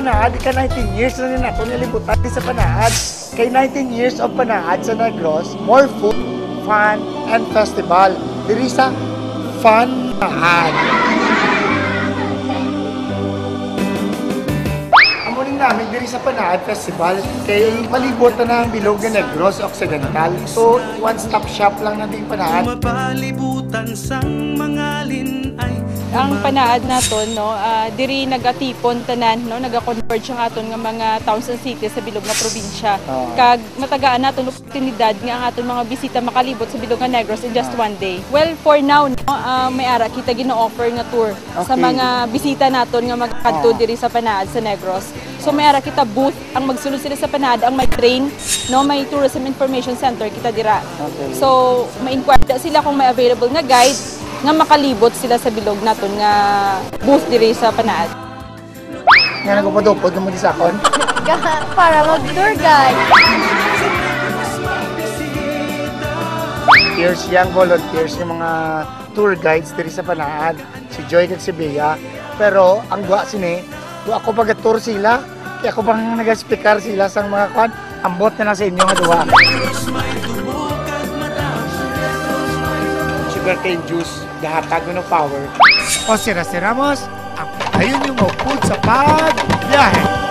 Panaad, ika 19 years na rin ako nilibutan sa Panaad. Kay 19 years of Panaad sa Negros, more food, fun, and festival. Diri sa Panaad. Amunin namin diri sa Panaad Festival, kay palibot na ang bilog ng Negros Occidental. So, one-stop shop lang natin Panaad. Mapalibutan sang mga linay. Ang Panaad naton no, diri nagatipon tanan no, naga-converge ang aton nga mga towns and cities sa bilog nga probinsya. Kag matagaan naton oportunidad nga ang aton mga bisita makalibot sa bilog nga Negros in just one day. Well, for now no, may ara kita gino-offer nga tour sa mga bisita naton nga magkadto diri sa Panaad sa Negros. So may ara kita booth ang magsulod sila sa Panaad, ang may train no, may tourism information center kita dira. So ma-inquire sila kung may available nga guide nga makalibot sila sa bilog naton nga booth diri sa Panaad. Nga nagpapadupod naman di sa akon? Para mag-tour guide. Volunteers, young volunteers, yung mga tour guides diri sa Panaad. Si Joy kag si Bea. Pero ang duwa sini, ako pag-tour sila, kaya ako bang nag-speaker sila sa mga kwan, ambot na lang sa inyo nga duwa. Sugarcane juice, dahatag ng power. O sira-siramos, ang ayun yung mapud sa pagbiyahe.